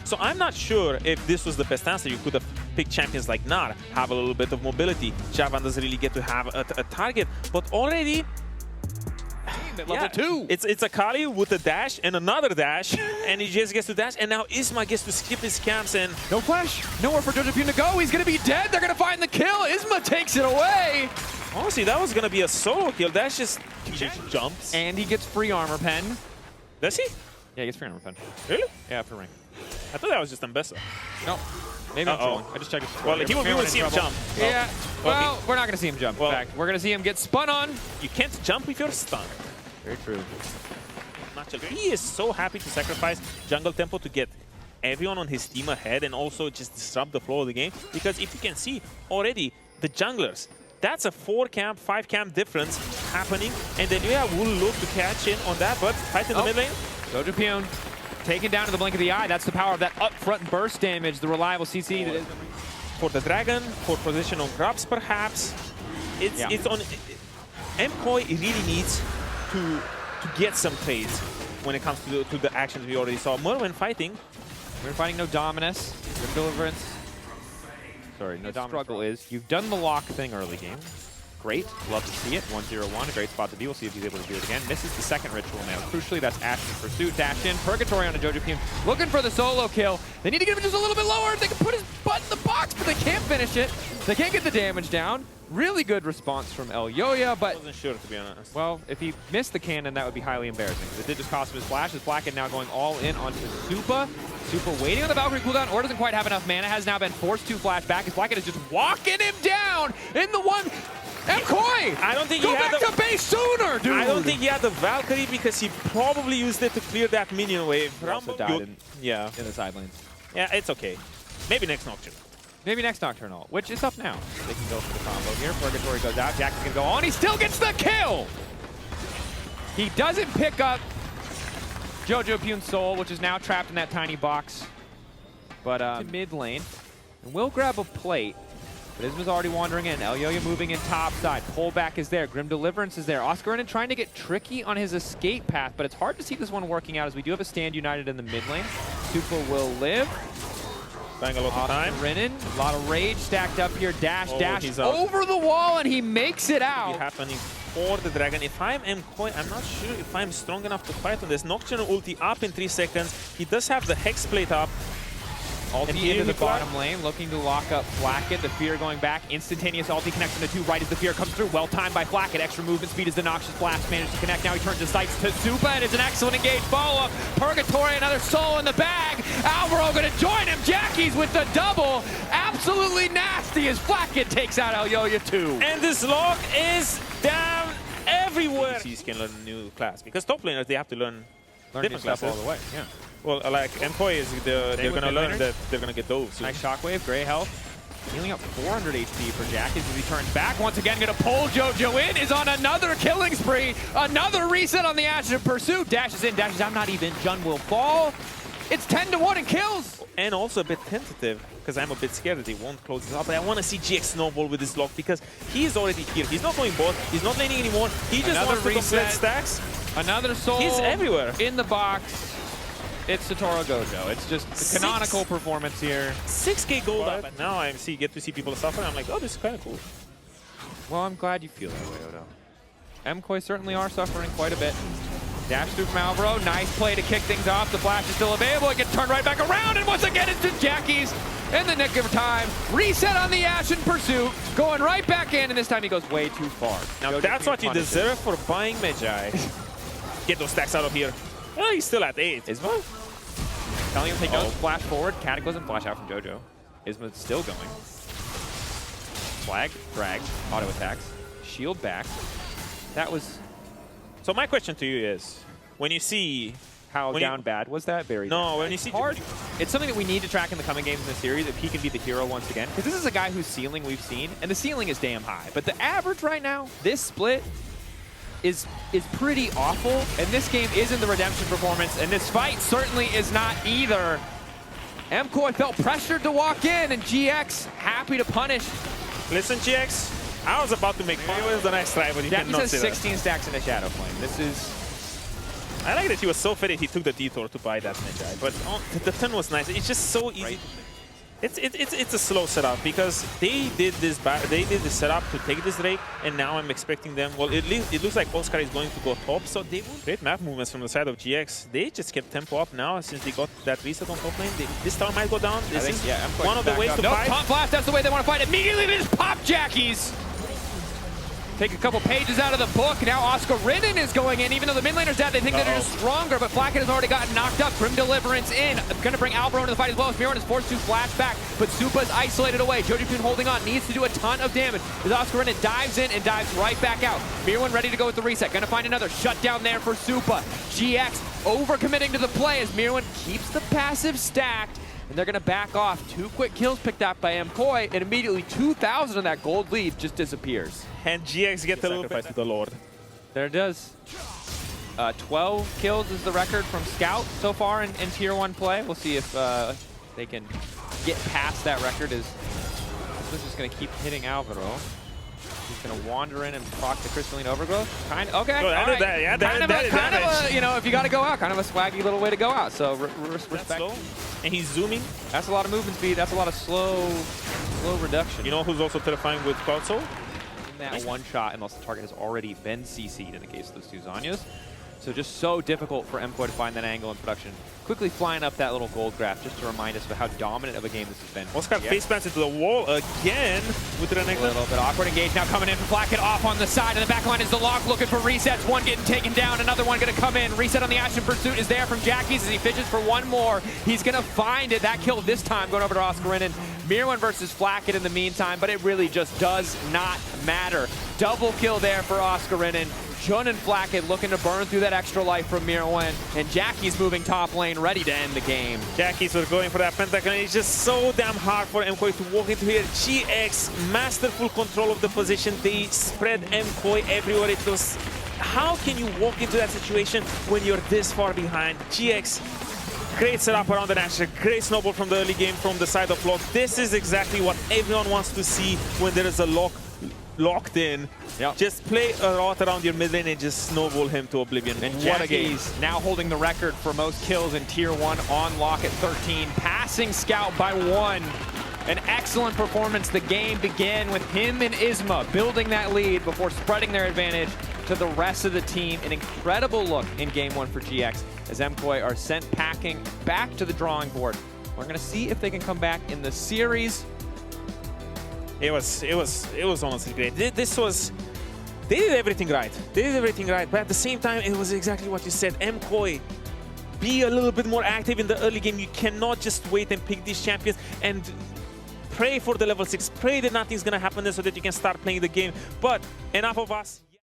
So I'm not sure if this was the best answer. You could have picked champions like Gnar, have a little bit of mobility. Jarvan doesn't really get to have a target, but already level 2. It's a Kali with a dash and another dash, and he just gets to dash, and now Isma gets to skip his camps and no flash, nowhere for Jojopyun to go. He's gonna be dead. They're gonna find the kill. Isma takes it away. honestly, that was gonna be a solo kill. That's just he just jumps. And he gets free armor pen. Does he? Yeah, he gets free armor pen. Really? Yeah, for rank. I thought that was just Ambessa. No. Maybe I'm trolling. I just checked his score. Well, we would see him jump. Yeah. Well, we're not gonna see him jump. In fact, we're gonna see him get spun on. You can't jump if you're stunned. Very true. He is so happy to sacrifice jungle tempo to get everyone on his team ahead and also just disrupt the flow of the game. Because if you can see already, the junglers, that's a 4 camp, 5 camp difference happening. And then Elyoya will look to catch in on that, but fight in the mid lane. Jojopyun taken down to the blink of the eye. That's the power of that upfront burst damage, the reliable CC. That is for the dragon, for position on grubs perhaps. It's on. MKOI really needs to get some trades when it comes to the actions we already saw. Myrwn fighting. We're fighting no Dominus, Grim Deliverance. Sorry, no Dominus. Struggle is you've done the Locke thing early game. Great, love to see it. 1-0-1, a great spot to be. We'll see if he's able to do it again. Misses the second ritual now. Crucially, that's Ashen Pursuit. Dash in, Purgatory on a Jojopyun. Looking for the solo kill. They need to get him just a little bit lower. They can put his butt in the box, but they can't finish it. They can't get the damage down. Really good response from Elyoya, but... I wasn't sure, to be honest. Well, if he missed the cannon, that would be highly embarrassing. It did just cost him his flash. His Flakked now going all in onto Supa. Supa waiting on the Valkyrie cooldown, or doesn't quite have enough mana. Has now been forced to flash back. His Flakked is just walking him down in the one... MKOI! I don't think Go he had back to base sooner, dude! I don't think he had the Valkyrie because he probably used it to clear that minion wave. He also died in the side lanes. Yeah, it's okay. Maybe next Nocturne. Maybe next Nocturnal, which is up now. They can go for the combo here. Purgatory goes out. Jack is going to go on. He still gets the kill! He doesn't pick up Jojopyun's soul, which is now trapped in that tiny box. But mid lane. And will grab a plate. But Isma's already wandering in. Elyoya moving in top side. Pullback is there. Grim Deliverance is there. Oscarinin trying to get tricky on his escape path, but it's hard to see this one working out as we do have a stand united in the mid lane. Supa will live. Bang a lot of time. Oscarinin, a lot of rage stacked up here. Dash, he's over the wall, and he makes it out. It's happening for the dragon. If I'm MKOI, I'm not sure if I'm strong enough to fight on this. Nocturne ulti up in 3 seconds. He does have the Hex plate up. Ulti into the bottom lane, looking to lock up Flakked. The Fear going back. Instantaneous ulti connects on the 2 right as the Fear comes through. Well timed by Flakked. Extra movement speed as the Noxious Blast managed to connect. Now he turns his sights to Supa, and it's an excellent engaged follow-up. Purgatory, another soul in the bag. Alvaro going to join him. Jackie's with the double. Absolutely nasty as Flakked takes out Elyoya too. And this Locke is down everywhere. He can learn a new class because top laners, they have to learn different classes all the way. Yeah. Well, like MKOI is they're going to learn that they're going to get those. Nice shockwave, gray health. Healing up 400 HP for Jackie as he turns back. Once again, going to pull Jojo in. Is on another killing spree. Another reset on the Ashen Pursuit. Dashes in, dashes out. Not even. Jun will fall. It's 10-1 in kills. And also a bit tentative because I'm a bit scared that they won't close this up. But I want to see GX snowball with this Locke because he is already here. He's not going bot. He's not laning anymore. He just wants to complete stacks. Another soul. He's everywhere. In the box. It's Satoru Gojo. It's just the canonical performance here. 6K gold up, and now I get to see people suffer. I'm like, oh, this is kind of cool. Well, I'm glad you feel that way, Odo. MKOI certainly are suffering quite a bit. Dash through from Alvaro. Nice play to kick things off. The flash is still available. It gets turned right back around, and once again, it's to Jackie's in the nick of time. Reset on the Ashen Pursuit. Going right back in, and this time he goes way too far. Now, that's what you deserve for buying Magi. Get those stacks out of here. Oh, he's still at 8. Isma? Telling him to take no flash forward. Cataclysm flash out from Jojo. Isma's still going. Flag, drag, auto attacks, shield back. That was... So my question to you is, when you see... How down bad was that? Very No, when you see... Hard. It's something that we need to track in the coming games in the series if he can be the hero once again. Because this is a guy whose ceiling we've seen, and the ceiling is damn high. But the average right now, this split, is pretty awful, and this game isn't the redemption performance, and this fight certainly is not either. MKOI felt pressured to walk in, and GX happy to punish. Listen, GX, I was about to make fun of the next try, but you cannot has say 16 stacks in the Shadow Flame. This is... I like that he was so fitted he took the detour to buy that Magi, but the turn was nice. It's just so easy. Right. It's a slow setup because they did this setup to take this Drake, and now I'm expecting them. Well, it looks like Oscar is going to go top, so they will great map movements from the side of GX. They just kept tempo up now since they got that reset on top lane. This tower might go down. This is one of the ways to fight. Taunt blast, that's the way they want to fight. Immediately they just pop Jackies. Take a couple pages out of the book. Now Oscarinin is going in. Even though the mid laner's dead, they think that they're just stronger, but Flakked has already gotten knocked up. Grim Deliverance in. Going to bring Alvaro into the fight as well as Myrwn is forced to flash back, but Supa's isolated away. Jojopyun holding on, needs to do a ton of damage as Oscarinin dives in and dives right back out. Myrwn ready to go with the reset. Going to find another shutdown there for Supa. GX overcommitting to the play as Myrwn keeps the passive stacked. And they're going to back off. 2 quick kills picked up by MKOI, and immediately 2,000 of that gold lead just disappears. And GX get the sacrifice to the Lord. There it does. 12 kills is the record from Scout so far in Tier 1 play. We'll see if they can get past that record. As this is going to keep hitting Alvaro. He's going to wander in and proc the Crystalline Overgrowth. Okay, all right. Kind of a, you know, if you got to go out, kind of a swaggy little way to go out. So respect. And he's zooming. That's a lot of movement speed. That's a lot of slow reduction. You know who's also terrifying with Cloud Soul? That one shot, unless the target has already been CC'd in the case of those 2 Zhonya's. So just so difficult for MKOI to find that angle in production. Quickly flying up that little gold graph just to remind us of how dominant of a game this has been. Oscar face plants into the wall again with Renekton. A little bit awkward engage now coming in for Flakked off on the side. And the back line is the Locke looking for resets. One getting taken down, another one going to come in. Reset on the Ashen Pursuit is there from Jackies as he fishes for one more. He's going to find it. That kill this time going over to Oscarinin. Myrwn versus Flakked in the meantime, but it really just does not matter. Double kill there for Oscarinin. Jun and Flakked looking to burn through that extra life from Myrwn, and Jackie's moving top lane, ready to end the game. Jackies were going for that pentacle, and it's just so damn hard for MKOI to walk into here. GX, masterful control of the position. They spread MKOI everywhere. It was, how can you walk into that situation when you're this far behind? GX, great setup around the Nasher, great snowball from the early game from the side of Locke. This is exactly what everyone wants to see when there is a Locke locked in. Yep. Just play a lot around your mid lane and just snowball him to oblivion. And Jackie's now holding the record for most kills in Tier 1 on Locke at 13, passing Scout by 1. An excellent performance. The game began with him and Isma building that lead before spreading their advantage to the rest of the team. An incredible look in Game 1 for GX as MKOI are sent packing back to the drawing board. We're going to see if they can come back in the series. It was honestly great. They did everything right. They did everything right, but at the same time, it was exactly what you said. MKOI, be a little bit more active in the early game. You cannot just wait and pick these champions and pray for the level 6. Pray that nothing's gonna happen there so that you can start playing the game. But enough of us.